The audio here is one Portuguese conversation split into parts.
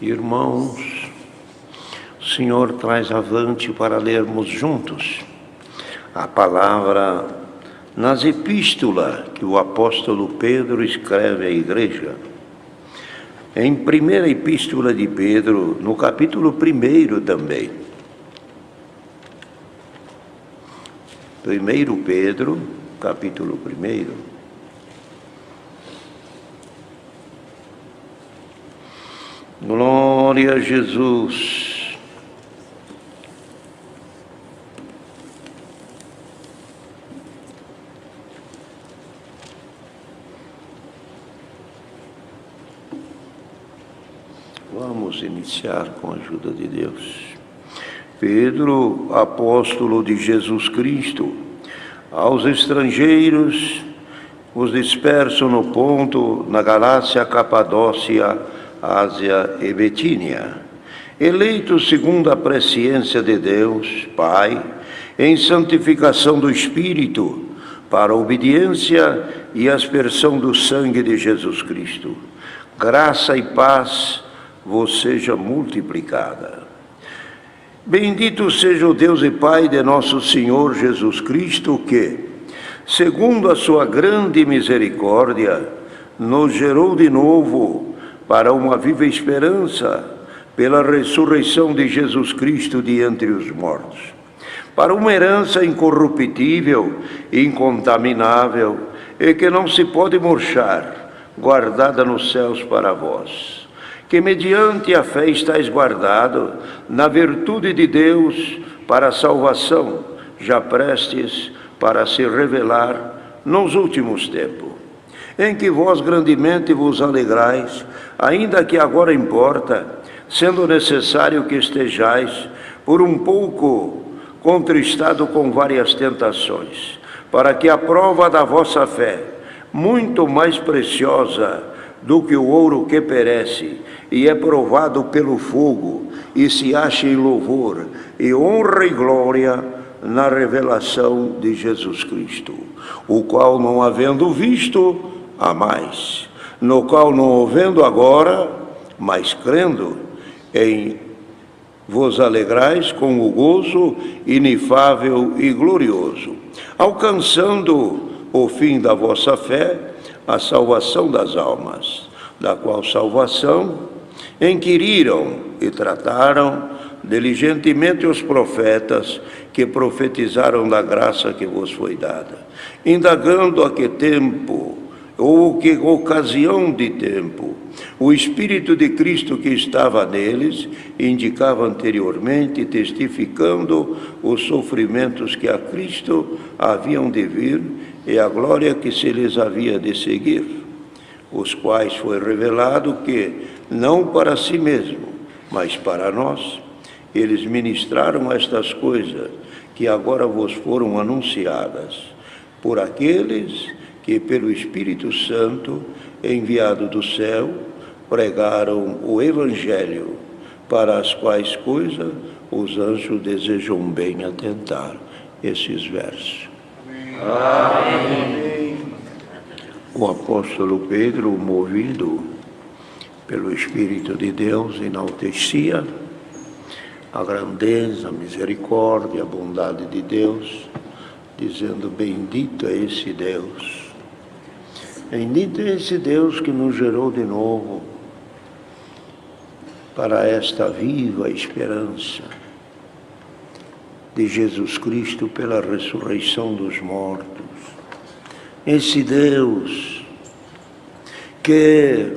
Irmãos, o Senhor traz avante para lermos juntos a palavra nas epístolas que o apóstolo Pedro escreve à igreja. Em primeira epístola de Pedro, no capítulo 1 também. 1 Pedro, capítulo 1. Glória a Jesus. Vamos iniciar com a ajuda de Deus. Pedro, apóstolo de Jesus Cristo, aos estrangeiros, os dispersos no Ponto, na Galácia, Capadócia, Ásia e Betínia, eleitos segundo a presciência de Deus, Pai, em santificação do Espírito, para a obediência e aspersão do sangue de Jesus Cristo. Graça e paz vos seja multiplicada. Bendito seja o Deus e Pai de nosso Senhor Jesus Cristo, que, segundo a sua grande misericórdia, nos gerou de novo para uma viva esperança, pela ressurreição de Jesus Cristo de entre os mortos, para uma herança incorruptível, incontaminável, e que não se pode murchar, guardada nos céus para vós, que mediante a fé estáis guardado na virtude de Deus para a salvação, já prestes para se revelar nos últimos tempos, em que vós grandemente vos alegrais, ainda que agora importa, sendo necessário que estejais por um pouco contristado com várias tentações, para que a prova da vossa fé, muito mais preciosa do que o ouro que perece, e é provado pelo fogo, e se ache em louvor, e honra e glória na revelação de Jesus Cristo, o qual, não havendo visto, há mais, no qual não havendo agora, mas crendo, em vos alegrais com o gozo inefável e glorioso, alcançando o fim da vossa fé, a salvação das almas, da qual salvação inquiriram e trataram diligentemente os profetas que profetizaram da graça que vos foi dada, indagando a que tempo ou que ocasião de tempo o Espírito de Cristo que estava neles indicava anteriormente, testificando os sofrimentos que a Cristo haviam de vir e a glória que se lhes havia de seguir, os quais foi revelado que, não para si mesmo, mas para nós, eles ministraram estas coisas que agora vos foram anunciadas por aqueles que pelo Espírito Santo, enviado do céu, pregaram o Evangelho, para as quais coisas os anjos desejam bem atentar. Esses versos. Amém. O apóstolo Pedro, movido pelo Espírito de Deus, enaltecia a grandeza, a misericórdia, a bondade de Deus, dizendo: bendito é esse Deus. Bendito é esse Deus que nos gerou de novo para esta viva esperança de Jesus Cristo pela ressurreição dos mortos. Esse Deus que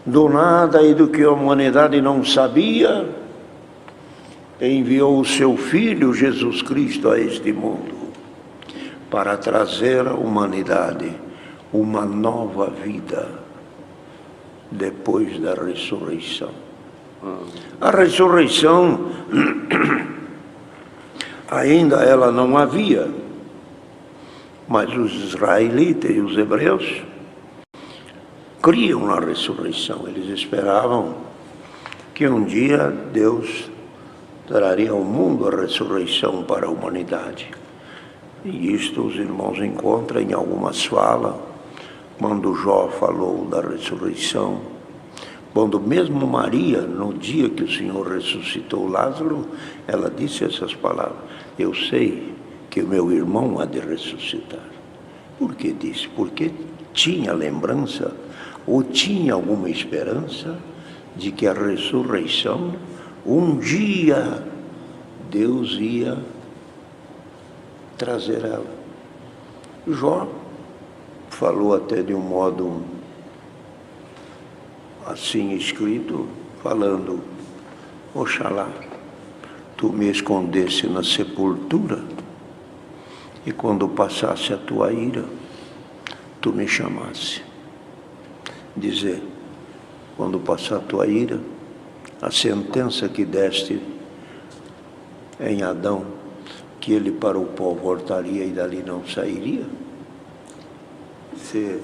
do nada e do que a humanidade não sabia, enviou o seu Filho Jesus Cristo a este mundo para trazer à humanidade uma nova vida depois da ressurreição. A ressurreição ainda ela não havia, mas os israelitas e os hebreus criam na ressurreição. Eles esperavam que um dia Deus traria ao mundo a ressurreição para a humanidade. E isto os irmãos encontram em algumas falas, quando Jó falou da ressurreição, Quando mesmo Maria, no dia que o Senhor ressuscitou Lázaro, ela disse essas palavras: eu sei que o meu irmão há de ressuscitar. Por que disse? Porque tinha lembrança, ou tinha alguma esperança, de que a ressurreição, um dia, Deus ia trazer ela. Jó falou até de um modo assim escrito, falando: oxalá tu me escondesse na sepultura, e quando passasse a tua ira, tu me chamasse. Dizer, quando passar a tua ira, a sentença que deste em Adão, que ele para o pó voltaria e dali não sairia, se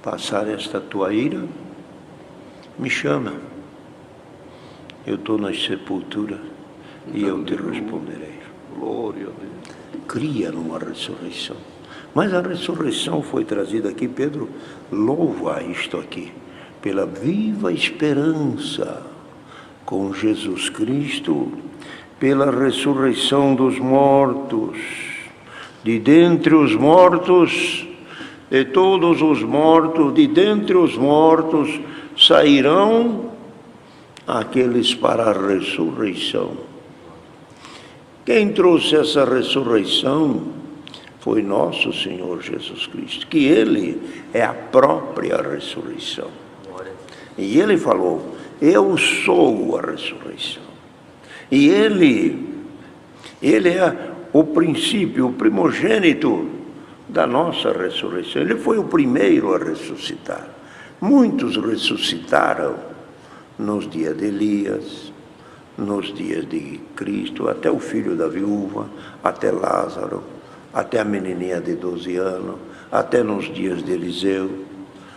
passar esta tua ira, me chama, eu estou na sepultura e eu te responderei. Glória a Deus. Cria numa ressurreição. Mas a ressurreição foi trazida aqui, Pedro louva isto aqui, pela viva esperança com Jesus Cristo, pela ressurreição dos mortos, de dentre os mortos, de todos os mortos, de dentre os mortos, sairão aqueles para a ressurreição. Quem trouxe essa ressurreição foi nosso Senhor Jesus Cristo, que Ele é a própria ressurreição. E Ele falou: eu sou a ressurreição. E Ele é o princípio, o primogênito da nossa ressurreição. Ele foi o primeiro a ressuscitar. Muitos ressuscitaram nos dias de Elias, nos dias de Cristo, até o filho da viúva, até Lázaro, até a menininha de 12 anos, até nos dias de Eliseu,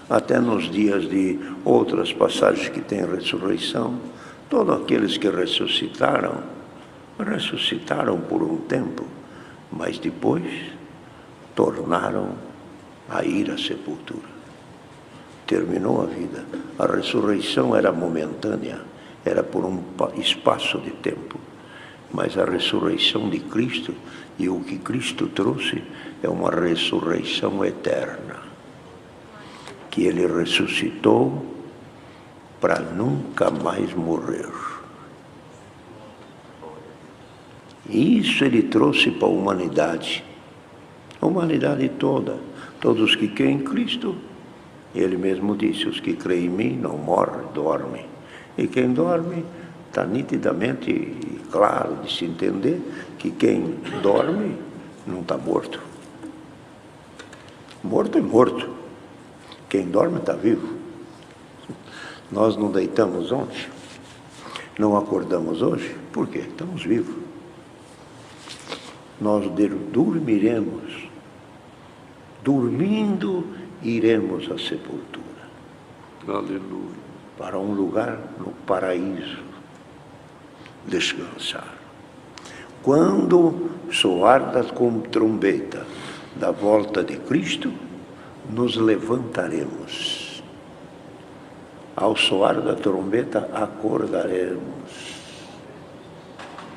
até nos dias de outras passagens que tem ressurreição. Todos aqueles que ressuscitaram por um tempo, mas depois tornaram a ir à sepultura. Terminou a vida. A ressurreição era momentânea, era por um espaço de tempo. Mas a ressurreição de Cristo, e o que Cristo trouxe, é uma ressurreição eterna. Que Ele ressuscitou para nunca mais morrer. E isso Ele trouxe para a humanidade toda. Todos que creem em Cristo, Ele mesmo disse: os que creem em mim não morrem, dormem. E quem dorme, está nitidamente claro de se entender que quem dorme não está morto. Morto é morto. Quem dorme está vivo. Nós não deitamos ontem, não acordamos hoje, por quê? Estamos vivos. Nós dormiremos. Dormindo, iremos à sepultura. Aleluia. Para um lugar no paraíso, descansar. Quando soar da trombeta da volta de Cristo, nos levantaremos. Ao soar da trombeta, acordaremos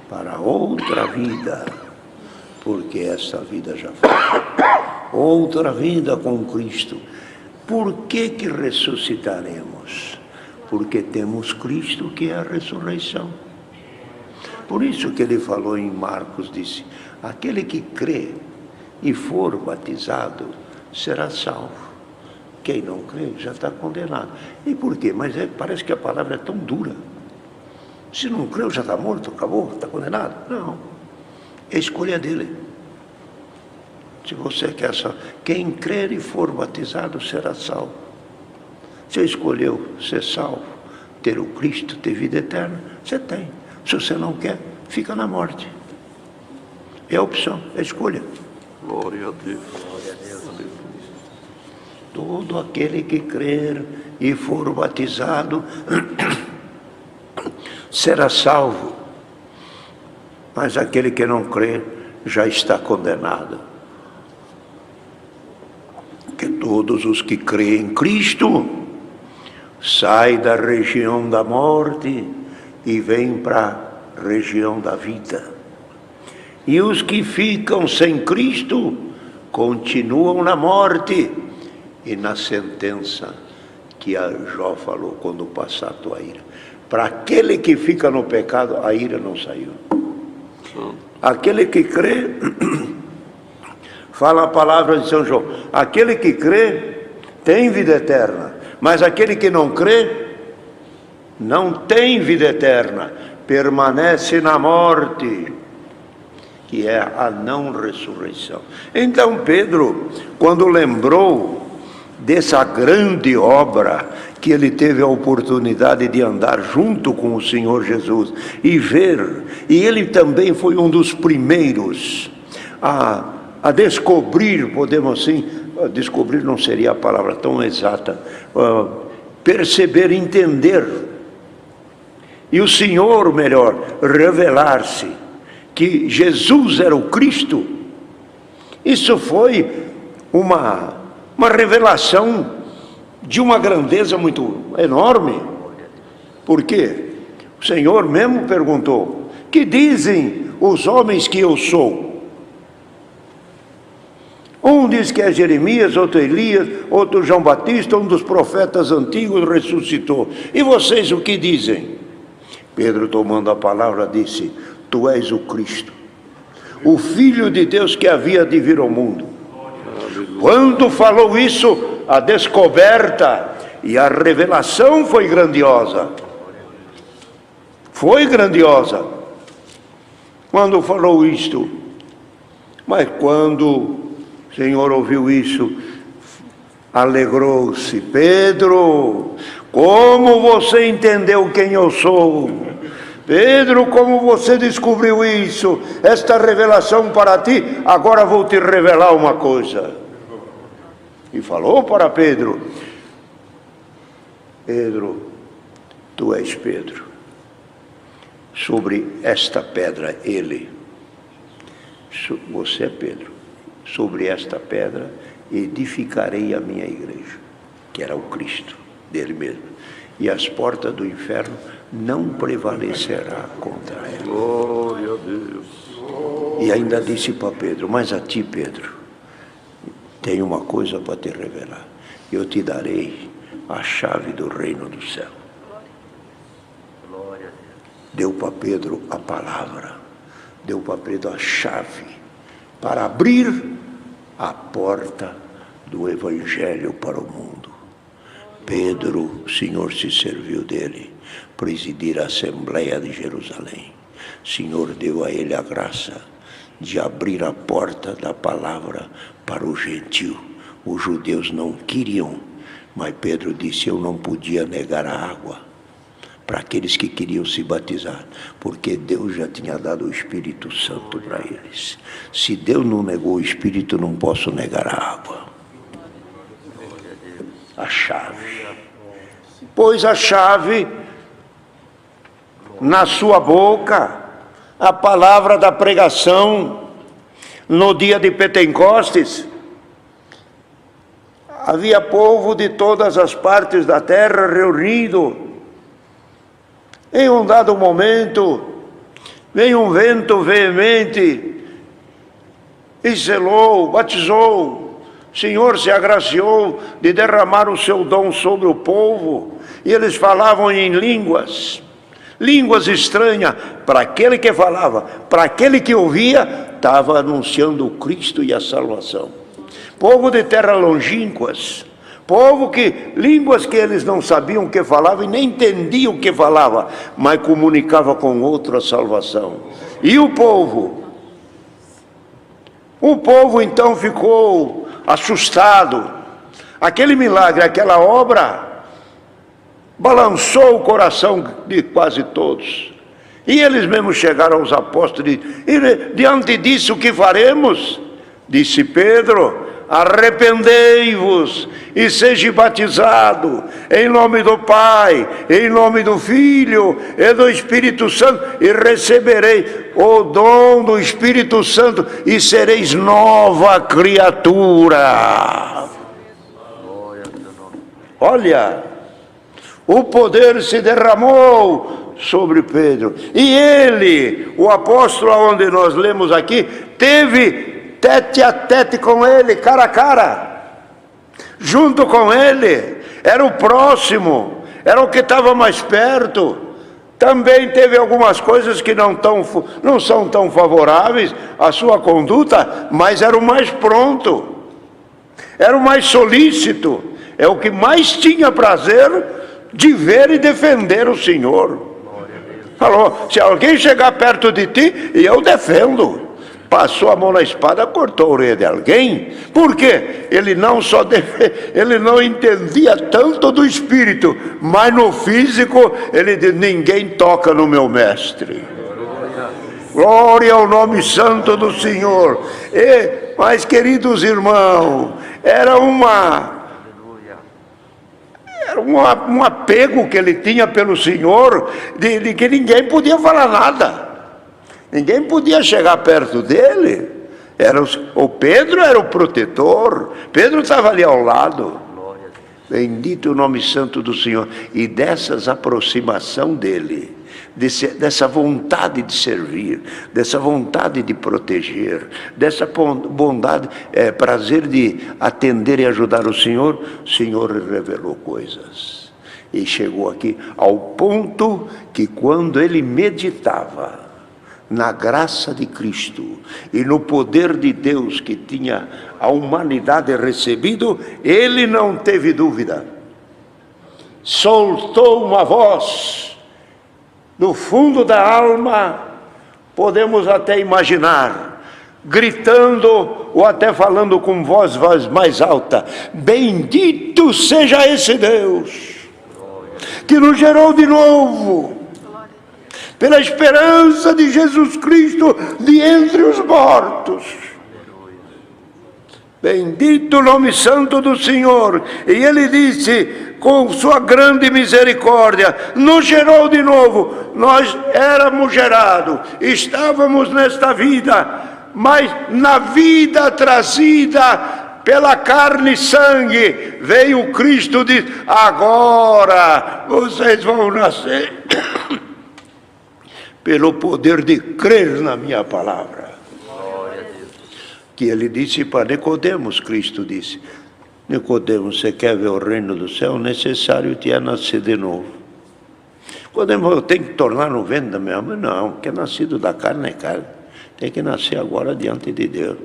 para outra vida, porque essa vida já foi. Outra vida com Cristo. Por que que ressuscitaremos? Porque temos Cristo, que é a ressurreição. Por isso que ele falou em Marcos, disse: aquele que crê e for batizado será salvo. Quem não crê já está condenado. E por quê? Mas parece que a palavra é tão dura. Se não creu, já está morto, acabou, está condenado. Não. É a escolha dele. Se você quer salvo, quem crer e for batizado será salvo. Você escolheu ser salvo, ter o Cristo, ter vida eterna, você tem. Se você não quer, fica na morte. É a opção, é a escolha. Glória a Deus. Glória a Deus. Todo aquele que crer e for batizado será salvo. Mas aquele que não crer já está condenado. Porque todos os que creem em Cristo sai da região da morte e vem para a região da vida. E os que ficam sem Cristo continuam na morte e na sentença que a Jó falou, quando passar a tua ira. Para aquele que fica no pecado, a ira não saiu. Aquele que crê, fala a palavra de São João, aquele que crê tem vida eterna, mas aquele que não crê não tem vida eterna, permanece na morte, que é a não ressurreição. Então Pedro, quando lembrou dessa grande obra, que ele teve a oportunidade de andar junto com o Senhor Jesus e ver, e ele também foi um dos primeiros a descobrir, podemos assim, descobrir não seria a palavra tão exata, perceber, entender, e o Senhor, melhor, revelar-se, que Jesus era o Cristo. Isso foi uma revelação de uma grandeza muito enorme. Por quê? O Senhor mesmo perguntou: que dizem os homens que eu sou? Um diz que é Jeremias, outro Elias, outro João Batista, um dos profetas antigos ressuscitou. E vocês o que dizem? Pedro, tomando a palavra, disse: tu és o Cristo, o Filho de Deus que havia de vir ao mundo. Quando falou isso, a descoberta e a revelação foi grandiosa. Foi grandiosa. Quando falou isto, mas quando o Senhor ouviu isso, alegrou-se. Pedro, como você entendeu quem eu sou? Pedro, como você descobriu isso? Esta revelação para ti, agora vou te revelar uma coisa. E falou para Pedro: Pedro, tu és Pedro, sobre esta pedra, você é Pedro, sobre esta pedra edificarei a minha igreja, que era o Cristo, dele mesmo, e as portas do inferno não prevalecerá contra ela. Glória a Deus. E ainda disse para Pedro: mas a ti, Pedro, tenho uma coisa para te revelar. Eu te darei a chave do reino do céu. Deu para Pedro a palavra, deu para Pedro a chave para abrir a porta do Evangelho para o mundo. Pedro, o Senhor se serviu dele, presidir a Assembleia de Jerusalém. O Senhor deu a ele a graça de abrir a porta da palavra para o gentio. Os judeus não queriam, mas Pedro disse: eu não podia negar a água para aqueles que queriam se batizar, porque Deus já tinha dado o Espírito Santo para eles. Se Deus não negou o Espírito, não posso negar a água. A chave. Pôs a chave na sua boca, a palavra da pregação. No dia de Pentecostes, havia povo de todas as partes da terra reunido. Em um dado momento, veio um vento veemente e selou, batizou. O Senhor se agraciou de derramar o seu dom sobre o povo, e eles falavam em línguas estranhas. Para aquele que falava, para aquele que ouvia, estava anunciando o Cristo e a salvação. Povo de terras longínquas, povo que, línguas que eles não sabiam o que falavam e nem entendiam o que falava, mas comunicava com outro a salvação. E o povo então ficou assustado. Aquele milagre, aquela obra, balançou o coração de quase todos. E eles mesmos chegaram aos apóstolos e diante disso, o que faremos? Disse Pedro: arrependei-vos e seja batizado em nome do Pai, em nome do Filho e do Espírito Santo, e receberei o dom do Espírito Santo e sereis nova criatura. Olha, O poder se derramou sobre Pedro. E ele, o apóstolo onde nós lemos aqui, teve tete a tete com ele, cara a cara. Junto com ele, era o próximo, era o que estava mais perto. Também teve algumas coisas que não são tão favoráveis à sua conduta, mas era o mais pronto, era o mais solícito, é o que mais tinha prazer de ver e defender o Senhor. Falou, se alguém chegar perto de ti, eu defendo. Passou a mão na espada, cortou a orelha de alguém. Por quê? Ele não entendia tanto do espírito, mas no físico ele diz, ninguém toca no meu mestre. Glória ao nome santo do Senhor. Mas queridos irmãos, era um apego que ele tinha pelo Senhor, de que ninguém podia falar nada. Ninguém podia chegar perto dele. O Pedro era o protetor. Pedro estava ali ao lado. Bendito o nome santo do Senhor. E dessas aproximação dele, dessa vontade de servir, dessa vontade de proteger, dessa bondade, prazer de atender e ajudar o Senhor revelou coisas. E chegou aqui ao ponto que quando ele meditava na graça de Cristo e no poder de Deus que tinha a humanidade recebido, ele não teve dúvida. Soltou uma voz do fundo da alma, podemos até imaginar, gritando ou até falando com voz mais alta: bendito seja esse Deus que nos gerou de novo, pela esperança de Jesus Cristo de entre os mortos. Bendito o nome santo do Senhor. E ele disse, com sua grande misericórdia, nos gerou de novo. Nós éramos gerados, estávamos nesta vida, mas na vida trazida pela carne e sangue, veio Cristo e disse, agora vocês vão nascer pelo poder de crer na minha palavra. Que ele disse para Nicodemos, Cristo disse, Nicodemos, você quer ver o reino do céu? Necessário te é nascer de novo. Nicodemos, eu tenho que tornar no ventre da minha mãe? Não, porque é nascido da carne é carne. Tem que nascer agora diante de Deus.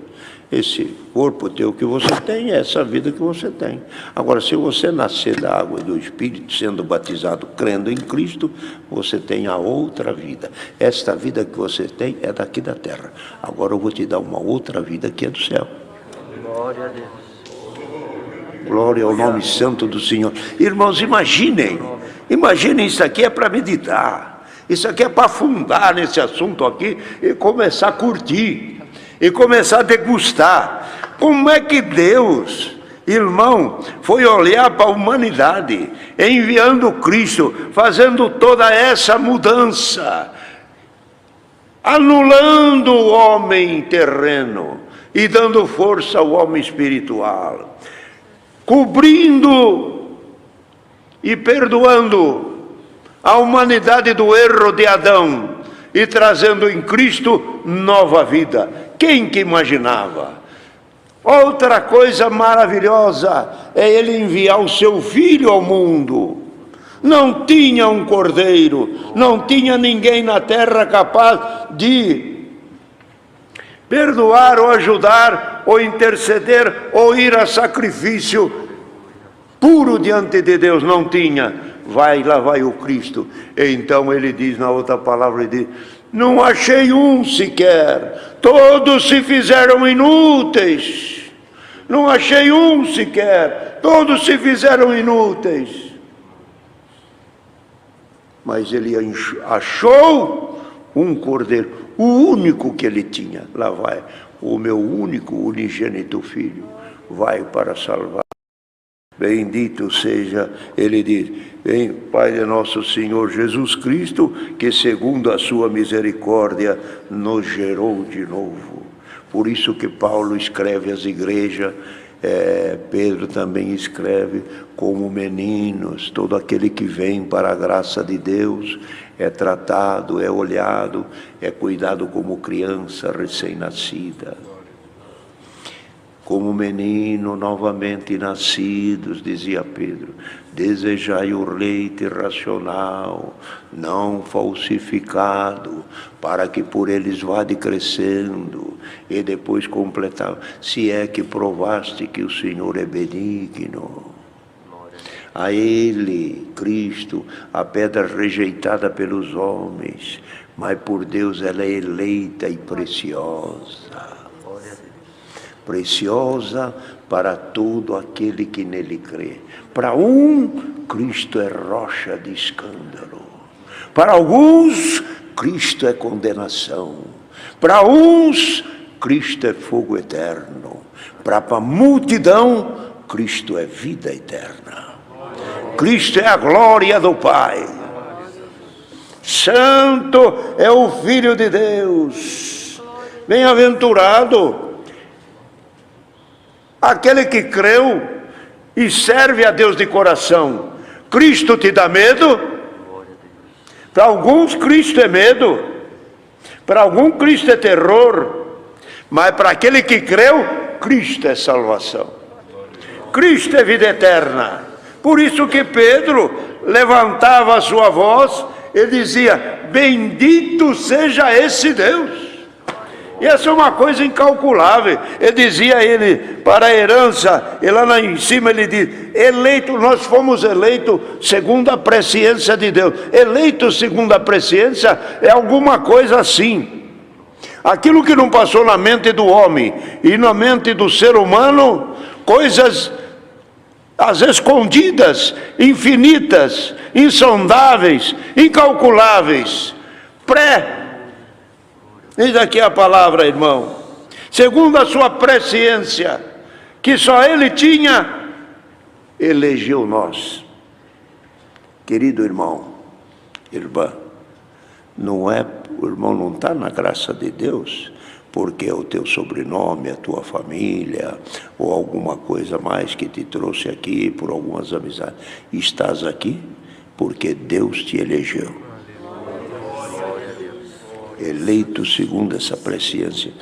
Esse corpo teu que você tem, é essa vida que você tem. Agora, se você nascer da água e do Espírito, sendo batizado, crendo em Cristo, você tem a outra vida. Esta vida que você tem é daqui da terra. Agora eu vou te dar uma outra vida que é do céu. Glória a Deus. Glória ao nome santo do Senhor. Irmãos, imaginem isso aqui é para meditar. Isso aqui é para afundar nesse assunto aqui e começar a curtir. E começar a degustar. Como é que Deus, irmão, foi olhar para a humanidade, enviando Cristo, fazendo toda essa mudança, anulando o homem terreno e dando força ao homem espiritual, cobrindo e perdoando a humanidade do erro de Adão e trazendo em Cristo nova vida. Quem que imaginava? Outra coisa maravilhosa é ele enviar o seu filho ao mundo. Não tinha um cordeiro, não tinha ninguém na terra capaz de perdoar ou ajudar ou interceder ou ir a sacrifício puro diante de Deus, não tinha. Lá vai o Cristo. Então ele diz na outra palavra, ele diz, não achei um sequer, todos se fizeram inúteis. Não achei um sequer, todos se fizeram inúteis. Mas ele achou um cordeiro, o único que ele tinha. Lá vai, o meu único, unigênito filho, vai para salvar. Bendito seja, ele diz, vem, Pai de nosso Senhor Jesus Cristo, que segundo a sua misericórdia nos gerou de novo. Por isso que Paulo escreve às igrejas, Pedro também escreve: como meninos, todo aquele que vem para a graça de Deus é tratado, é olhado, é cuidado como criança recém-nascida. Como menino novamente nascidos, dizia Pedro, desejai o leite racional, não falsificado, para que por eles vade crescendo. E depois completava: se é que provaste que o Senhor é benigno. A Ele, Cristo, a pedra rejeitada pelos homens, mas por Deus ela é eleita e preciosa. Preciosa para todo aquele que nele crê. Para Cristo é rocha de escândalo. Para alguns, Cristo é condenação. Para uns, Cristo é fogo eterno. Para a multidão, Cristo é vida eterna. Cristo é a glória do Pai. Santo é o Filho de Deus. Bem-aventurado aquele que creu e serve a Deus de coração. Cristo te dá medo? Para alguns Cristo é medo, para alguns Cristo é terror, mas para aquele que creu, Cristo é salvação. Cristo é vida eterna. Por isso que Pedro levantava a sua voz e dizia: bendito seja esse Deus. E essa é uma coisa incalculável. Ele dizia para a herança, e lá em cima ele diz: eleito, nós fomos eleitos segundo a presciência de Deus. Eleito segundo a presciência é alguma coisa assim. Aquilo que não passou na mente do homem e na mente do ser humano, coisas as escondidas, infinitas, insondáveis, incalculáveis, eis aqui a palavra, irmão, segundo a sua presciência, que só Ele tinha, elegeu nós. Querido irmão, irmã, o irmão não está na graça de Deus, porque é o teu sobrenome, a tua família, ou alguma coisa mais que te trouxe aqui, por algumas amizades. Estás aqui porque Deus te elegeu. Eleito segundo essa presciência.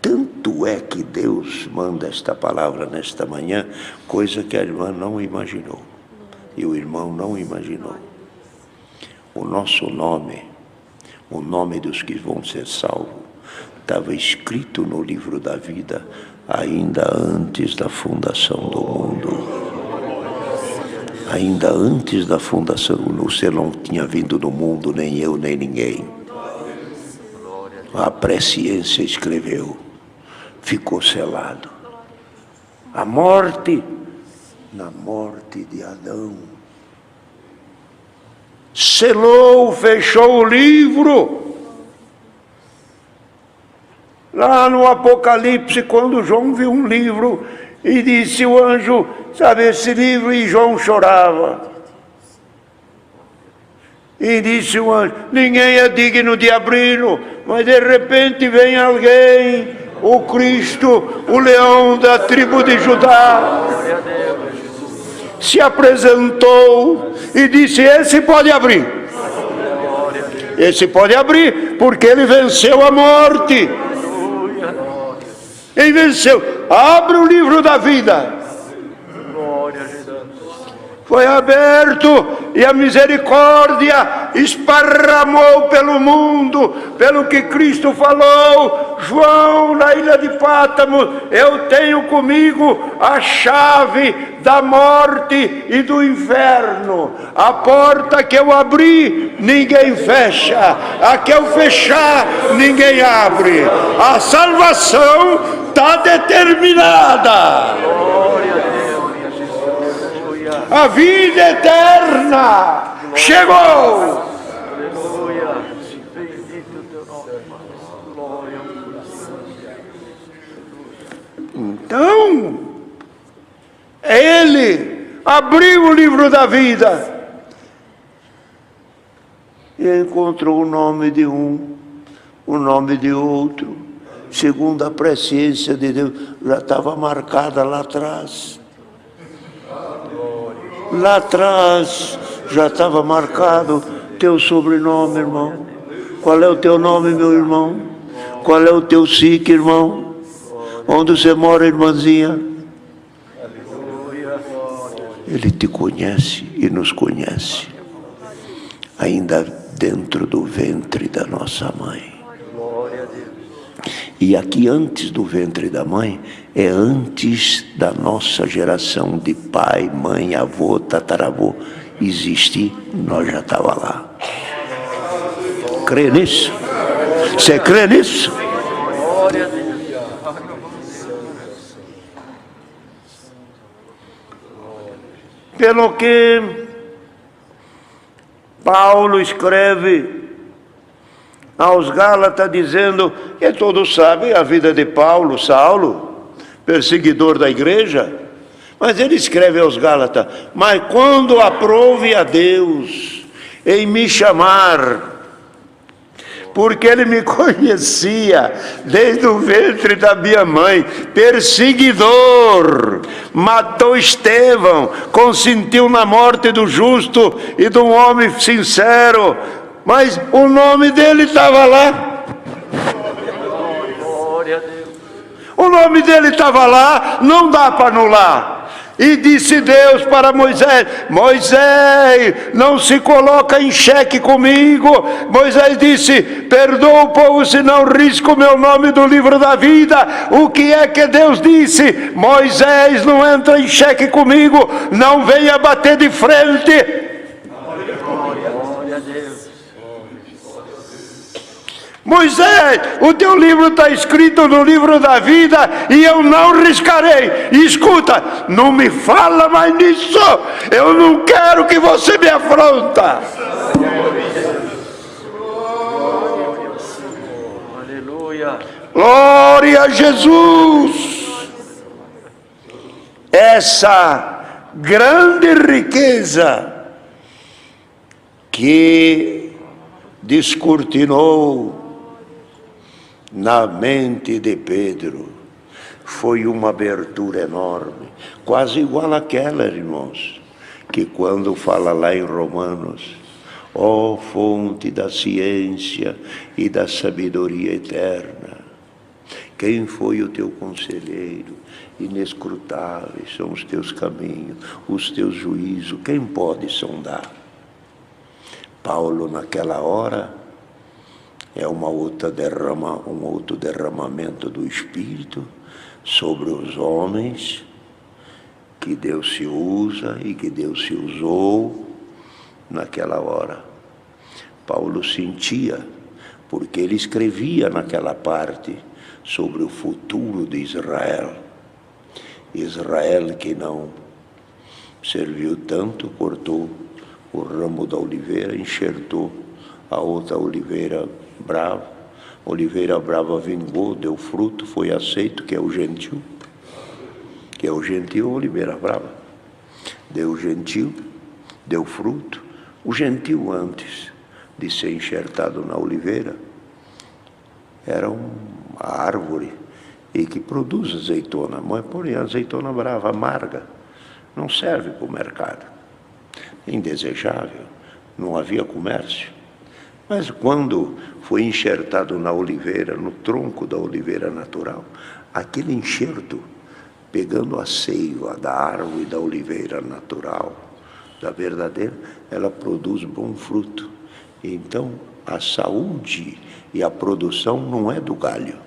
Tanto é que Deus manda esta palavra nesta manhã, coisa que a irmã não imaginou, e o irmão não imaginou. O nosso nome, o nome dos que vão ser salvos, estava escrito no livro da vida, ainda antes da fundação do mundo. Ainda antes da fundação, você não tinha vindo no mundo, nem eu, nem ninguém. A presciência escreveu, ficou selado. A morte, na morte de Adão, selou, fechou o livro. Lá no Apocalipse, quando João viu um livro e disse o anjo, sabe esse livro? E João chorava. E disse o anjo, ninguém é digno de abri-lo, mas de repente vem alguém, o Cristo, o leão da tribo de Judá, se apresentou e disse, esse pode abrir. Esse pode abrir, porque ele venceu a morte. Ele venceu. Abre o livro da vida. Foi aberto e a misericórdia esparramou pelo mundo, pelo que Cristo falou. João, na ilha de Pátamo, eu tenho comigo a chave da morte e do inferno. A porta que eu abri, ninguém fecha. A que eu fechar, ninguém abre. A salvação está determinada. A vida eterna chegou. Então, ele abriu o livro da vida e encontrou o nome de um, o nome de outro, segundo a presciência de Deus, já estava marcada lá atrás. Lá atrás já estava marcado teu sobrenome, irmão. Qual é o teu nome, meu irmão? Qual é o teu SIC, irmão? Onde você mora, irmãzinha? Ele te conhece e nos conhece, ainda dentro do ventre da nossa mãe. E aqui antes do ventre da mãe, é antes da nossa geração de pai, mãe, avô, tataravô existir, nós já estava lá. Crê nisso? Você crê nisso? Pelo que Paulo escreve aos Gálatas dizendo, que todos sabem a vida de Paulo, Saulo, perseguidor da igreja, mas ele escreve aos Gálatas, mas quando aprove a Deus em me chamar, porque ele me conhecia desde o ventre da minha mãe, perseguidor, matou Estevão, consentiu na morte do justo e de um homem sincero, mas o nome dele estava lá. O nome dele estava lá, não dá para anular. E disse Deus para Moisés, Moisés, não se coloca em xeque comigo. Moisés disse, perdoa o povo se não risco o meu nome do livro da vida. O que é que Deus disse? Moisés, não entra em xeque comigo, não venha bater de frente. Moisés, o teu livro está escrito no livro da vida e eu não riscarei. E escuta, não me fala mais nisso. Eu não quero que você me afronta. Aleluia. Glória a Jesus. Essa grande riqueza que descortinou na mente de Pedro foi uma abertura enorme, quase igual àquela, irmãos, que quando fala lá em Romanos, ó fonte da ciência e da sabedoria eterna, quem foi o teu conselheiro? Inescrutáveis são os teus caminhos, os teus juízos, quem pode sondar? Paulo naquela hora é um outro derramamento do Espírito sobre os homens que Deus se usa e que Deus se usou naquela hora. Paulo sentia, porque ele escrevia naquela parte sobre o futuro de Israel. Israel que não serviu tanto, cortou o ramo da oliveira, enxertou a outra oliveira brava vingou, deu fruto, foi aceito, que é o gentil, oliveira brava, deu gentil, deu fruto. O gentil, antes de ser enxertado na oliveira, era uma árvore e que produz azeitona, mas porém a azeitona brava, amarga, não serve para o mercado, indesejável, não havia comércio. Mas quando foi enxertado na oliveira, no tronco da oliveira natural, aquele enxerto, pegando a seiva da árvore da oliveira natural, da verdadeira, ela produz bom fruto. Então, a saúde e a produção não é do galho,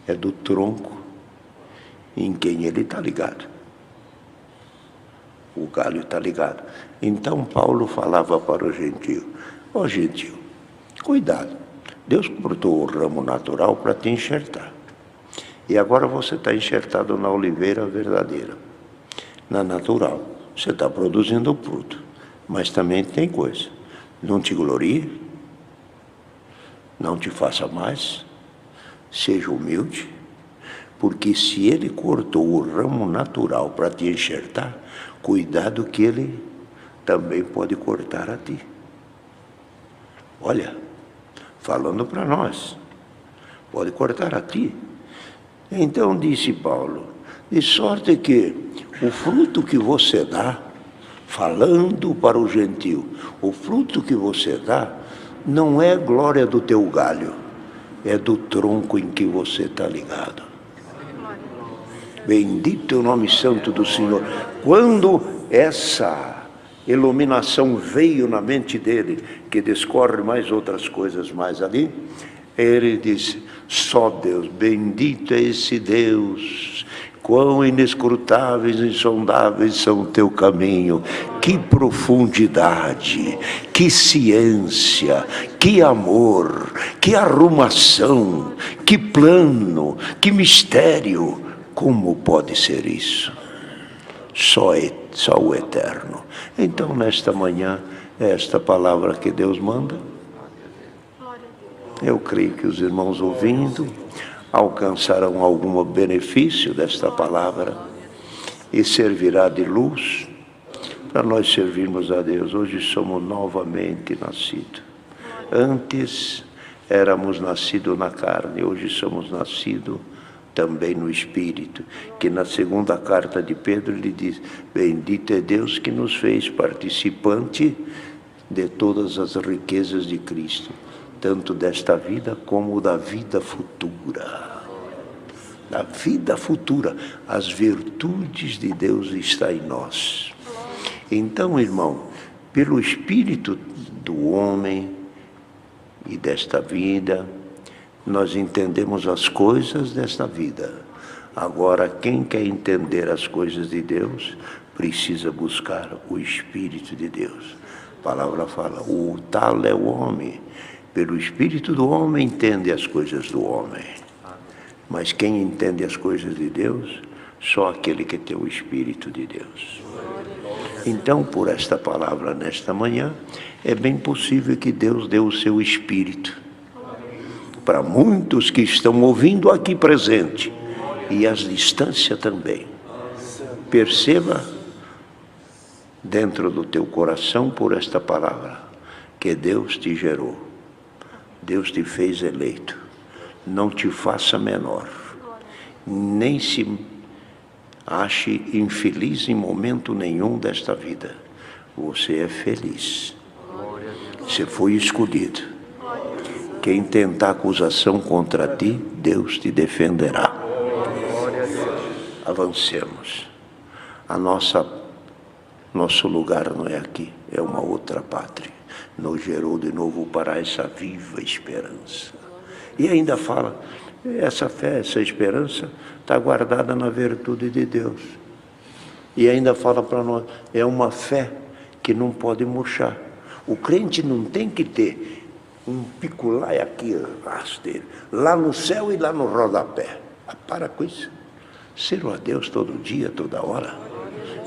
é do tronco em quem ele está ligado. O galho está ligado. Então, Paulo falava para o gentil, ó gentil, cuidado, Deus cortou o ramo natural para te enxertar. E agora você está enxertado na oliveira verdadeira, na natural. Você está produzindo fruto, mas também tem coisa. Não te glorie, não te faça mais, seja humilde, porque se ele cortou o ramo natural para te enxertar, cuidado que ele também pode cortar a ti. Olha, falando para nós, pode cortar a ti. Então disse Paulo, de sorte que o fruto que você dá, falando para o gentio, o fruto que você dá não é glória do teu galho, é do tronco em que você está ligado. Bendito é o nome santo do Senhor. Quando essa iluminação veio na mente dele, que discorre mais outras coisas mais ali, ele disse, só Deus, bendito é esse Deus, quão inescrutáveis e insondáveis são o teu caminho, que profundidade, que ciência, que amor, que arrumação, que plano, que mistério, como pode ser isso? Só o eterno. Então, nesta manhã, esta palavra que Deus manda, eu creio que os irmãos ouvindo alcançarão algum benefício desta palavra e servirá de luz para nós servirmos a Deus. Hoje somos novamente nascidos. Antes éramos nascidos na carne, hoje somos nascidos também no Espírito, que na segunda carta de Pedro ele diz, bendito é Deus que nos fez participante de todas as riquezas de Cristo, tanto desta vida como da vida futura. Da vida futura, as virtudes de Deus estão em nós. Então, irmão, pelo Espírito do homem e desta vida, nós entendemos as coisas desta vida. Agora, quem quer entender as coisas de Deus, precisa buscar o Espírito de Deus. A palavra fala, o tal é o homem. Pelo Espírito do homem entende as coisas do homem. Mas quem entende as coisas de Deus, só aquele que tem o Espírito de Deus. Então, por esta palavra nesta manhã, é bem possível que Deus dê o seu Espírito para muitos que estão ouvindo aqui presente e às distâncias também. Perceba dentro do teu coração por esta palavra que Deus te gerou, Deus te fez eleito. Não te faça menor, nem se ache infeliz em momento nenhum desta vida. Você é feliz, você foi escolhido. Quem tentar acusação contra ti, Deus te defenderá. Avancemos. Nosso lugar não é aqui, é uma outra pátria. Nos gerou de novo para essa viva esperança. E ainda fala, essa fé, essa esperança está guardada na virtude de Deus. E ainda fala para nós, é uma fé que não pode murchar. O crente não tem que ter um picolai aqui, rasteiro, lá no céu e lá no rodapé. Para com isso. Sirva a Deus todo dia, toda hora.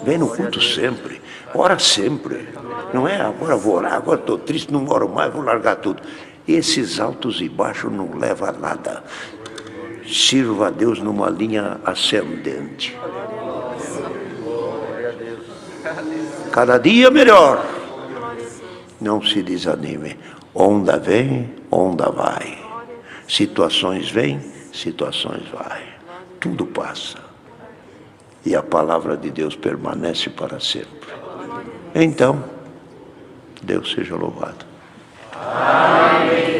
Vem no culto sempre, ora sempre. Não é agora vou orar, agora estou triste, não oro mais, vou largar tudo. Esses altos e baixos não levam a nada. Sirva a Deus numa linha ascendente. Cada dia melhor. Não se desanime. Onda vem, onda vai. Situações vêm, situações vai. Tudo passa. E a palavra de Deus permanece para sempre. Então, Deus seja louvado. Amém.